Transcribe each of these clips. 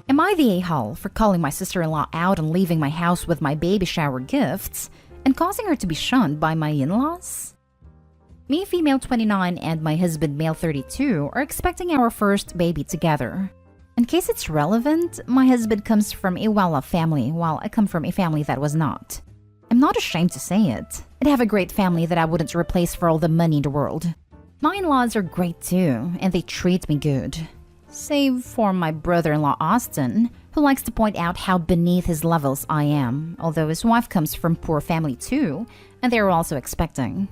Am I the a-hole for calling my sister-in-law out and leaving my house with my baby shower gifts and causing her to be shunned by my in-laws? Me, female 29, and my husband, male 32, are expecting our first baby together. In case it's relevant, my husband comes from a well-off family, while I come from a family that was not. I'm not ashamed to say it. I'd have a great family that I wouldn't replace for all the money in the world. My in-laws are great too, and they treat me good. Save for my brother-in-law Austin, who likes to point out how beneath his levels I am, although his wife comes from poor family too, and they are also expecting.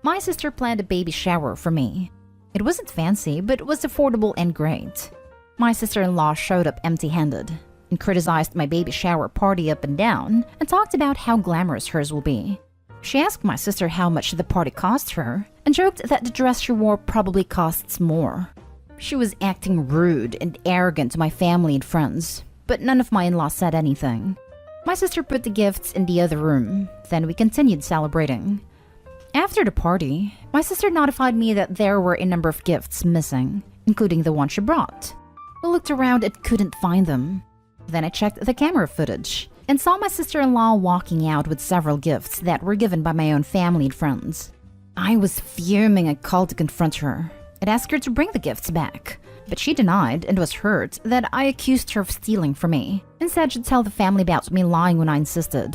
My sister planned a baby shower for me. It wasn't fancy, but was affordable and great. My sister-in-law showed up empty-handed and criticized my baby shower party up and down and talked about how glamorous hers will be. She asked my sister how much the party cost her and joked that the dress she wore probably costs more. She was acting rude and arrogant to my family and friends, but none of my in-laws said anything. My sister put the gifts in the other room, then we continued celebrating. After the party, my sister notified me that there were a number of gifts missing, including the one she brought. I looked around and couldn't find them. Then I checked the camera footage and saw my sister-in-law walking out with several gifts that were given by my own family and friends. I was fuming and called to confront her. I'd asked her to bring the gifts back, but she denied and was hurt that I accused her of stealing from me and said she'd tell the family about me lying when I insisted.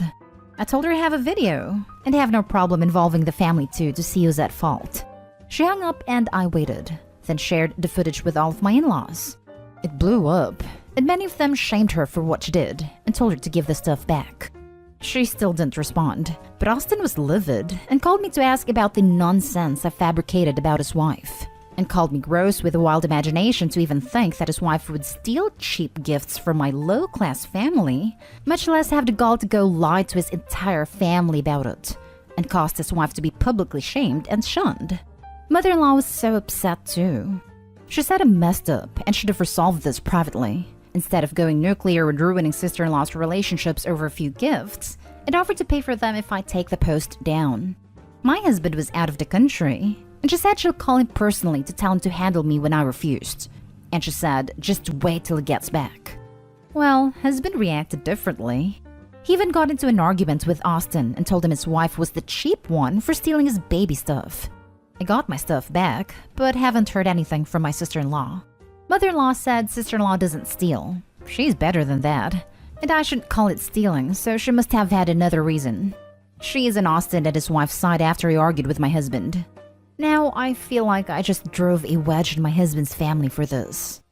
I told her I have a video and have no problem involving the family too to see who's at fault. She hung up and I waited, then shared the footage with all of my in-laws. It blew up, and many of them shamed her for what she did and told her to give the stuff back. She still didn't respond, but Austin was livid and called me to ask about the nonsense I fabricated about his wife, and called me gross with a wild imagination to even think that his wife would steal cheap gifts from my low-class family, much less have the gall to go lie to his entire family about it, and caused his wife to be publicly shamed and shunned. Mother-in-law was so upset too. She said I messed up and should have resolved this privately. Instead of going nuclear and ruining sister-in-law's relationships over a few gifts, it offered to pay for them if I take the post down. My husband was out of the country, and she said she'll call him personally to tell him to handle me when I refused. And she said, just wait till he gets back. Well, husband reacted differently. He even got into an argument with Austin and told him his wife was the cheap one for stealing his baby stuff. I got my stuff back, but haven't heard anything from my sister-in-law. Mother-in-law said sister-in-law doesn't steal. She's better than that. And I shouldn't call it stealing, so she must have had another reason. She is in Austin at his wife's side after he argued with my husband. Now I feel like I just drove a wedge in my husband's family for this.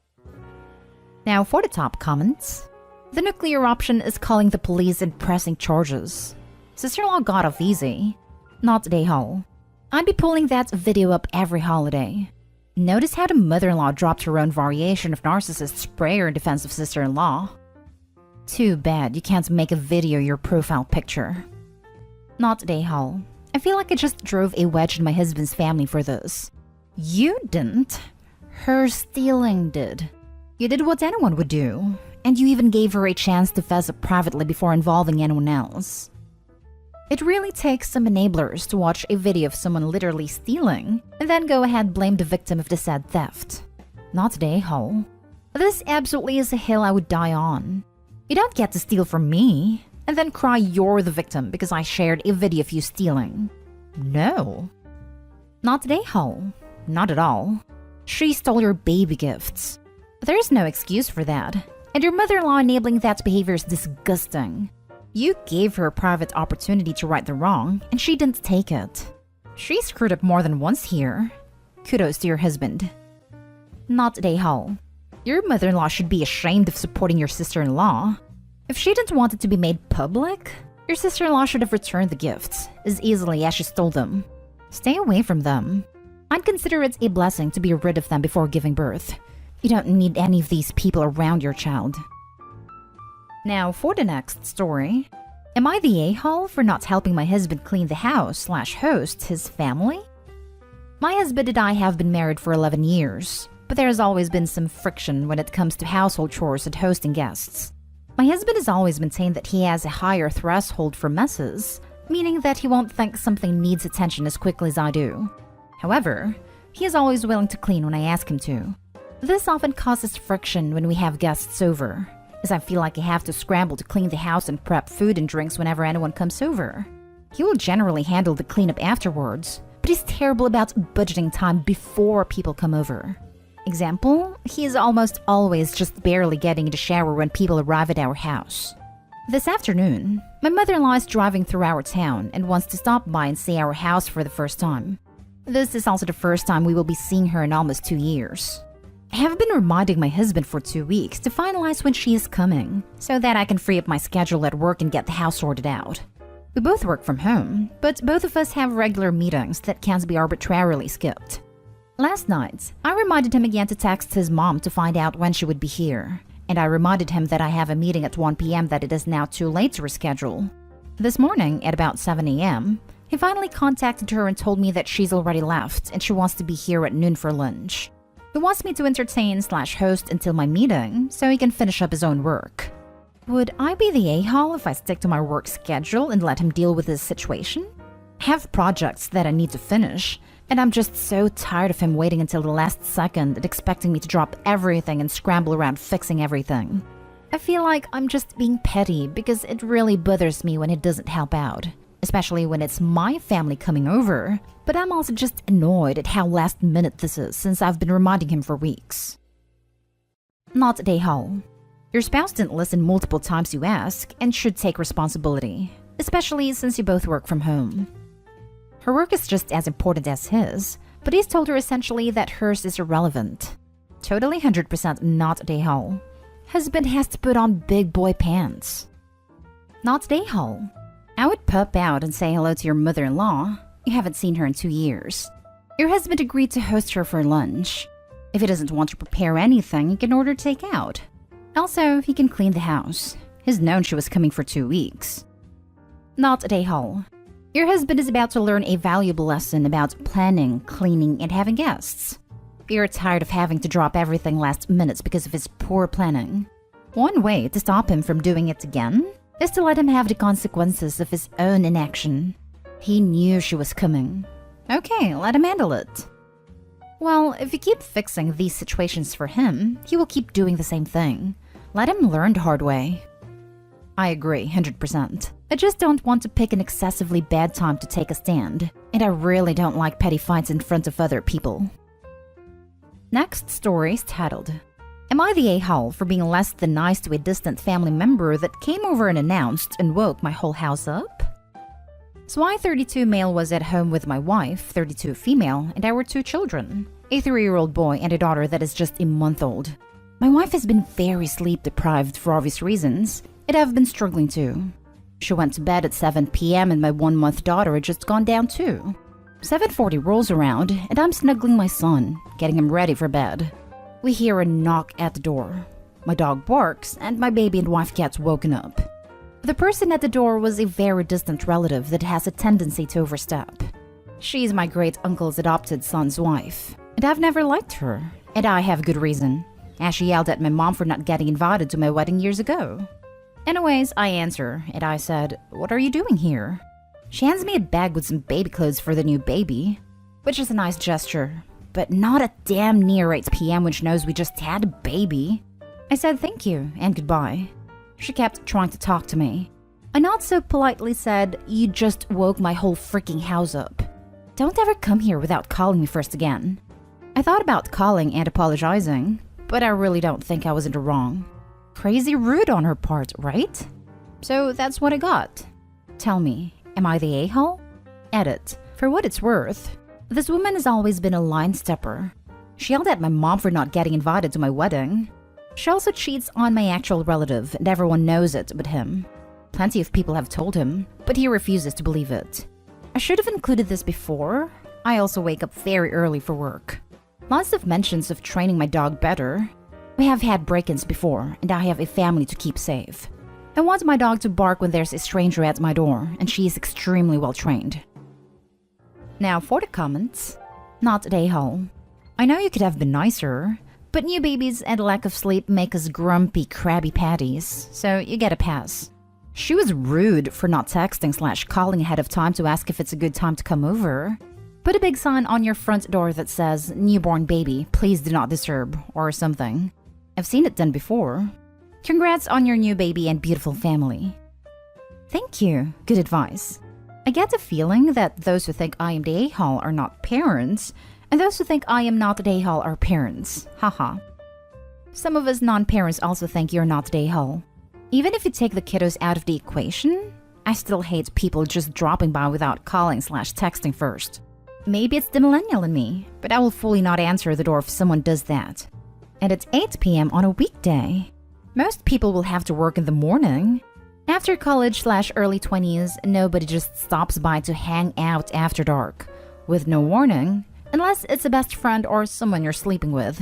Now for the top comments. The nuclear option is calling the police and pressing charges. Sister-in-law got off easy. Not today, Hall. I'd be pulling that video up every holiday. Notice how the mother-in-law dropped her own variation of narcissist sprayer in defense of sister-in-law. Too bad you can't make a video your profile picture. Not today, Hall. I feel like I just drove a wedge in my husband's family for this. You didn't. Her stealing did. You did what anyone would do, and you even gave her a chance to fess up privately before involving anyone else. It really takes some enablers to watch a video of someone literally stealing and then go ahead and blame the victim of the said theft. Not today, Hall. This absolutely is a hill I would die on. You don't get to steal from me and then cry you're the victim because I shared a video of you stealing. No. Not today, Hall. Not at all. She stole your baby gifts. There's no excuse for that, and your mother-in-law enabling that behavior is disgusting. You gave her a private opportunity to right the wrong, and she didn't take it. She screwed up more than once here. Kudos to your husband. Not today, Hall. Your mother-in-law should be ashamed of supporting your sister-in-law. If she didn't want it to be made public, your sister-in-law should have returned the gifts as easily as she stole them. Stay away from them. I'd consider it a blessing to be rid of them before giving birth. You don't need any of these people around your child. Now for the next story. Am I the a-hole for not helping my husband clean the house/host his family? My husband and I have been married for 11 years, but there has always been some friction when it comes to household chores and hosting guests. My husband has always maintained that he has a higher threshold for messes, meaning that he won't think something needs attention as quickly as I do. However, he is always willing to clean when I ask him to. This often causes friction when we have guests over, as I feel like I have to scramble to clean the house and prep food and drinks whenever anyone comes over. He will generally handle the cleanup afterwards, but he's terrible about budgeting time before people come over. Example, he is almost always just barely getting in the shower when people arrive at our house. This afternoon, my mother-in-law is driving through our town and wants to stop by and see our house for the first time. This is also the first time we will be seeing her in almost 2 years. I have been reminding my husband for 2 weeks to finalize when she is coming, so that I can free up my schedule at work and get the house sorted out. We both work from home, but both of us have regular meetings that can't be arbitrarily skipped. Last night, I reminded him again to text his mom to find out when she would be here, and I reminded him that I have a meeting at 1 p.m. that it is now too late to reschedule. This morning, at about 7 a.m., he finally contacted her and told me that she's already left and she wants to be here at noon for lunch. He wants me to entertain/host until my meeting so he can finish up his own work. Would I be the a-hole if I stick to my work schedule and let him deal with his situation? I have projects that I need to finish, and I'm just so tired of him waiting until the last second and expecting me to drop everything and scramble around fixing everything. I feel like I'm just being petty because it really bothers me when he doesn't help out, especially when it's my family coming over, but I'm also just annoyed at how last minute this is since I've been reminding him for weeks. Not a a-hole. Your spouse didn't listen multiple times you ask and should take responsibility, especially since you both work from home. Her work is just as important as his, but he's told her essentially that hers is irrelevant. Totally 100% not a a-hole. Husband has to put on big boy pants. Not a a-hole. I would pop out and say hello to your mother-in-law. You haven't seen her in 2 years. Your husband agreed to host her for lunch. If he doesn't want to prepare anything, he can order takeout. Also, he can clean the house. He's known she was coming for 2 weeks. Not a a-hole. Your husband is about to learn a valuable lesson about planning, cleaning, and having guests. You're tired of having to drop everything last minute because of his poor planning. One way to stop him from doing it again is to let him have the consequences of his own inaction. He knew she was coming. Okay, let him handle it. Well, if you keep fixing these situations for him, he will keep doing the same thing. Let him learn the hard way. I agree, 100%. I just don't want to pick an excessively bad time to take a stand, and I really don't like petty fights in front of other people. Next story is titled, Am I the a-hole for being less than nice to a distant family member that came over and announced and woke my whole house up? So I, 32 male, was at home with my wife, 32 female, and our 2 children, a 3-year-old boy and a daughter that is just a month old. My wife has been very sleep deprived for obvious reasons, and I've been struggling too. She went to bed at 7 p.m. and my 1-month daughter had just gone down too. 7:40 rolls around and I'm snuggling my son, getting him ready for bed. We hear a knock at the door. My dog barks and my baby and wife gets woken up. The person at the door was a very distant relative that has a tendency to overstep. She's my great uncle's adopted son's wife, and I've never liked her, and I have good reason, as she yelled at my mom for not getting invited to my wedding years ago. Anyways, I answer, and I said, "What are you doing here?" She hands me a bag with some baby clothes for the new baby, which is a nice gesture, but not at damn near 8 p.m. when she knows we just had a baby. I said thank you and goodbye. She kept trying to talk to me. I not so politely said, "You just woke my whole freaking house up. Don't ever come here without calling me first again." I thought about calling and apologizing, but I really don't think I was in the wrong. Crazy rude on her part, right? So that's what I got. Tell me, am I the a-hole? Edit. For what it's worth, this woman has always been a line stepper. She yelled at my mom for not getting invited to my wedding. She also cheats on my actual relative, and everyone knows it but him. Plenty of people have told him, but he refuses to believe it. I should have included this before. I also wake up very early for work. Lots of mentions of training my dog better. We have had break-ins before, and I have a family to keep safe. I want my dog to bark when there's a stranger at my door, and she is extremely well trained. Now for the comments. Not a a-hole. I know you could have been nicer, but new babies and lack of sleep make us grumpy, crabby patties, so you get a pass. She was rude for not texting/calling ahead of time to ask if it's a good time to come over. Put a big sign on your front door that says, "Newborn baby, please do not disturb," or something. I've seen it done before. Congrats on your new baby and beautiful family. Thank you. Good advice. I get the feeling that those who think I am the a-hole are not parents, and those who think I am not the a-hole are parents. Haha. Some of us non-parents also think you're not the a-hole. Even if you take the kiddos out of the equation, I still hate people just dropping by without calling/texting first. Maybe it's the millennial in me, but I will fully not answer the door if someone does that. And it's 8 p.m. on a weekday. Most people will have to work in the morning. After college/early 20s, nobody just stops by to hang out after dark, with no warning, unless it's a best friend or someone you're sleeping with.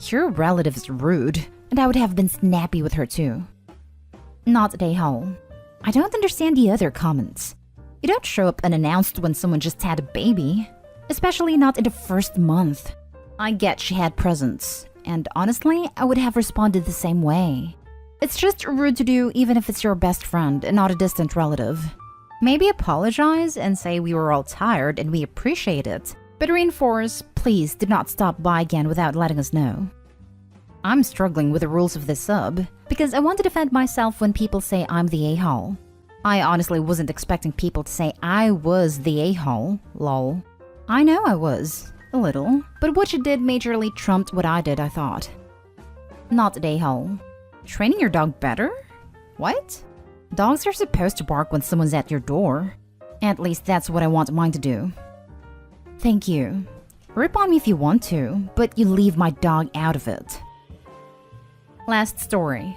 Your relative is rude, and I would have been snappy with her too. Not the a-hole. I don't understand the other comments. You don't show up unannounced when someone just had a baby, especially not in the first month. I get she had presents, and honestly, I would have responded the same way. It's just rude to do even if it's your best friend and not a distant relative. Maybe apologize and say we were all tired and we appreciate it, but reinforce, please do not stop by again without letting us know. I'm struggling with the rules of this sub because I want to defend myself when people say I'm the a-hole. I honestly wasn't expecting people to say I was the a-hole, lol. I know I was, a little, but what you did majorly trumped what I did, I thought. Not the a-hole. Training your dog better? What? Dogs are supposed to bark when someone's at your door. At least that's what I want mine to do. Thank you. Rip on me if you want to, but you leave my dog out of it. Last story.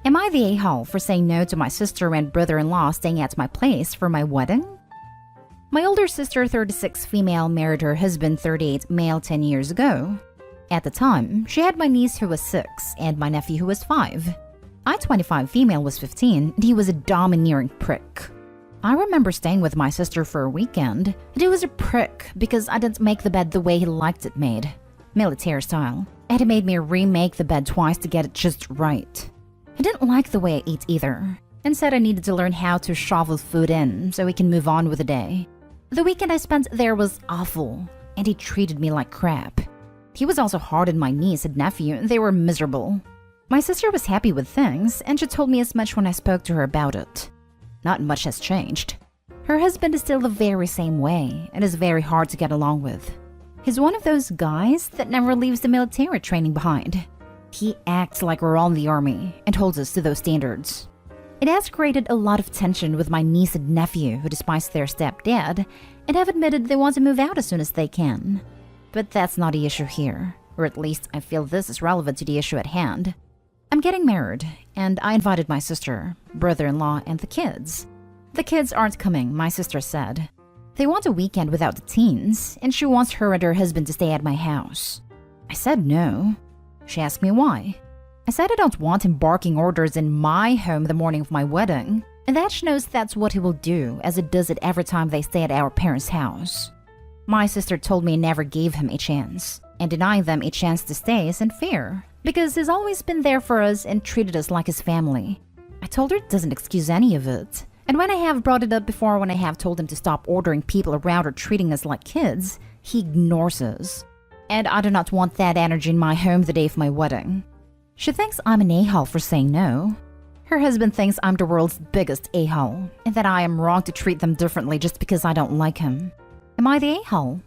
Am I the a-hole for saying no to my sister and brother-in-law staying at my place for my wedding? My older sister, 36 female, married her husband, 38 male 10 years ago. At the time, she had my niece who was 6 and my nephew who was 5. I, 25 female, was 15 and he was a domineering prick. I remember staying with my sister for a weekend and he was a prick because I didn't make the bed the way he liked it made, military style, and he made me remake the bed twice to get it just right. He didn't like the way I eat either and said I needed to learn how to shovel food in so we can move on with the day. The weekend I spent there was awful and he treated me like crap. He was also hard on my niece and nephew, and they were miserable. My sister was happy with things, and she told me as much when I spoke to her about it. Not much has changed. Her husband is still the very same way, and is very hard to get along with. He's one of those guys that never leaves the military training behind. He acts like we're all in the army, and holds us to those standards. It has created a lot of tension with my niece and nephew who despise their stepdad, and have admitted they want to move out as soon as they can. But that's not the issue here, or at least I feel this is relevant to the issue at hand. I'm getting married, and I invited my sister, brother-in-law, and the kids. The kids aren't coming, my sister said. They want a weekend without the teens, and she wants her and her husband to stay at my house. I said no. She asked me why. I said I don't want him barking orders in my home the morning of my wedding, and that she knows that's what he will do, as it does it every time they stay at our parents' house. My sister told me I never gave him a chance, and denying them a chance to stay isn't fair, because he's always been there for us and treated us like his family. I told her it doesn't excuse any of it, and when I have brought it up before, when I have told him to stop ordering people around or treating us like kids, he ignores us. And I do not want that energy in my home the day of my wedding. She thinks I'm an a-hole for saying no. Her husband thinks I'm the world's biggest a-hole, and that I am wrong to treat them differently just because I don't like him. Am I the a-hole?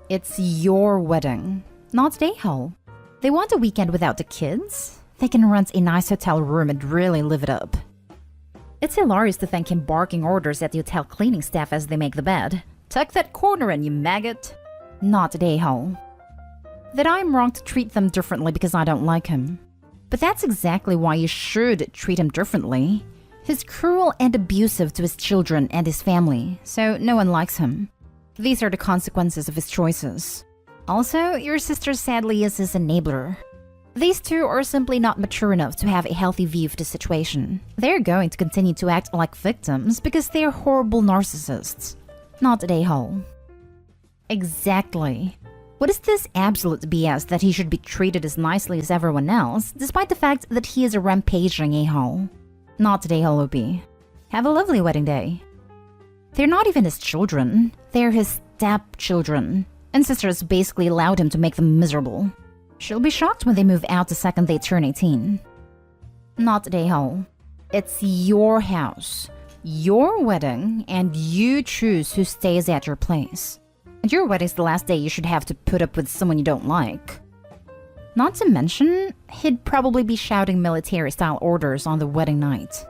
It's your wedding, not the a-hole. They want a weekend without the kids? They can rent a nice hotel room and really live it up. It's hilarious to think him barking orders at the hotel cleaning staff as they make the bed. Tuck that corner in, you maggot. Not the a-hole. That I'm wrong to treat them differently because I don't like him. But that's exactly why you should treat him differently. He's cruel and abusive to his children and his family, so no one likes him. These are the consequences of his choices. Also, your sister sadly is his enabler. These two are simply not mature enough to have a healthy view of the situation. They're going to continue to act like victims because they are horrible narcissists. Not an a-hole. Exactly. What is this absolute BS that he should be treated as nicely as everyone else, despite the fact that he is a rampaging a-hole? Not today, Holoby. Have a lovely wedding day. They're not even his children. They're his stepchildren. And sisters basically allowed him to make them miserable. She'll be shocked when they move out the second they turn 18. Not Dale. It's your house, your wedding, and you choose who stays at your place. And your wedding's the last day you should have to put up with someone you don't like. Not to mention, he'd probably be shouting military-style orders on the wedding night.